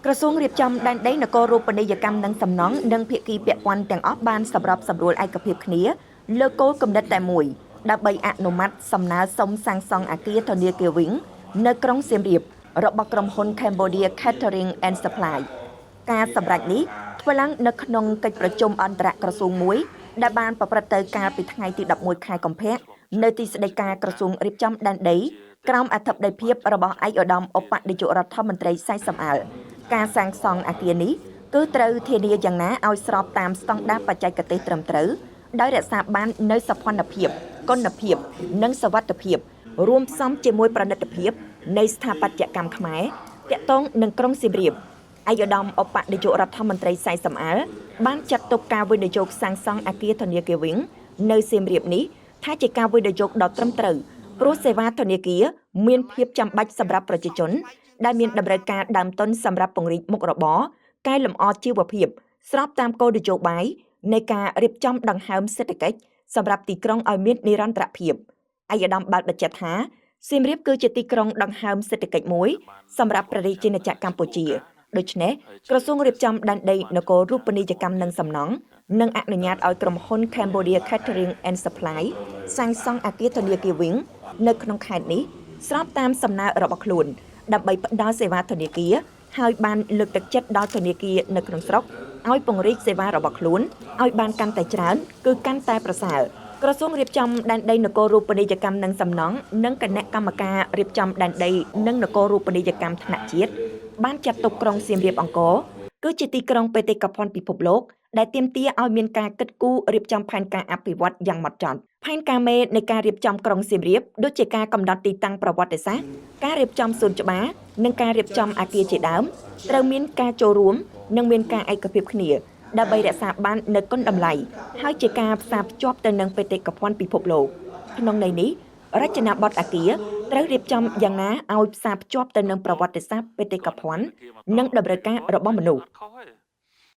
ក្រសួងរៀបចំដែនដីនគររូបនីយកម្មនិងសំណង់និងភាគីពាក់ព័ន្ធទាំងអស់បានសម្របសម្រួលឯកភាពគ្នាលើគោលគំនិតតែមួយដើម្បីអនុម័តសំណើសុំសាងសង់អគារធនាគារ Wing នៅក្រុងសៀមរាបរបស់ក្រុមហ៊ុន Cambodia Catering and Supply ការសម្រេចនេះធ្វើឡើងនៅក្នុងកិច្ចប្រជុំអន្តរក្រសួងមួយដែលបានប្រព្រឹត្តទៅកាលពីថ្ងៃទី11ខែកុម្ភៈនៅទីស្តីការក្រសួងរៀបចំដែនដីក្រោមអធិបតីភាពរបស់ឯកឧត្តមឧបនាយករដ្ឋមន្ត្រីសៃសំអាលការសាងសង់អគារនេះគឺត្រូវធានាយ៉ាងណាឲ្យស្របតាមស្តង់ដារបច្ចេកទេសត្រឹមត្រូវដោយរក្សាបាននូវសោភ័ណភាពគុណភាពនិងសុវត្ថិភាពរួមផ្សំជាមួយប្រណិតភាពនៃស្ថាបត្យកម្មខ្មែរទាក់ទងនឹងក្រុងសៀមរាបឯកឧត្តមឧបនាយករដ្ឋមន្ត្រីសៃសំអាលបានចាត់ទុកការវិនិយោគសាងសង់អគារធនាគារ Wing នៅសៀមរាបនេះថាជាការវិនិយោគដ៏ត្រឹមត្រូវព្រោះសេវាធនាគារមានភាពចាំបាច់សម្រាប់ប្រជាជនដែលមានតម្រូវការដើមទុនសម្រាប់ពង្រីកមុខរបរកែលម្អជីវភាពស្របតាមគោលនយោបាយនៃការរៀបចំដង្ហើមសេដ្ឋកិច្ចសម្រាប់ទីក្រុងឲ្យមាននិរន្តរភាពឯកឧត្តមបានបញ្ជាក់ថាសៀមរាបគឺជាទីក្រុងដង្ហើមសេដ្ឋកិច្ចមួយសម្រាប់ប្រជាជនជាតិកម្ពុជាដូច្នេះក្រសួងរៀបចំដែនដីនគររូបនីយកម្មនិងសំណង់នឹងអនុញ្ញាតឲ្យក្រុមហ៊ុន Cambodia Catering and Supply សាងសង់អគារធនាគារ Wing នៅក្នុងខេត្តនេះស្របតាមសំណើរបស់ខ្លួនដើម្បីផ្ដល់សេវាធនាគារហើយបានលើកទឹកចិត្តដល់ធនាគារនៅក្នុងស្រុកឲ្យពង្រីកសេវារបស់ខ្លួនឲ្យបានកាន់តែច្រើនគឺកាន់តែប្រសើរក្រសួងរៀបចំដែនដីនគររូបនីយកម្មនិងសំណង់និងគណៈកម្មការរៀបចំដែនដីនិងនគររូបនីយកម្មថ្នាក់ជាតិបានចាត់ទុកក្រុងសៀមរាបអង្គរគឺជាទីក្រុងបេតិកភណ្ឌពិភពលោកដែលទាមទារឲ្យមានការគិតគូររៀបចំផែនការអភិវឌ្ឍយ៉ាងម៉ត់ចត់ផែនការមេនៃការរៀបចំក្រុងសៀមរាបដូចជាការកំណត់ទីតាំងប្រវត្តិសាស្ត្រការរៀបចំសួនច្បារនិងការរៀបចំអគារជាដើមត្រូវមានការចូលរួមនិងមានការឯកភាពគ្នាដើម្បីរក្សាបាននូវគុណតម្លៃហើយជាការផ្សារភ្ជាប់ទៅនឹងបេតិកភណ្ឌពិភពលោកក្នុងន័យនេះរចនាបថអគារត្រូវរៀបចំយ៉ាងណាឲ្យផ្សារភ្ជាប់ទៅនឹងប្រវត្តិសាស្ត្របេតិកភណ្ឌនិងតម្រូវការរបស់មនុស្ស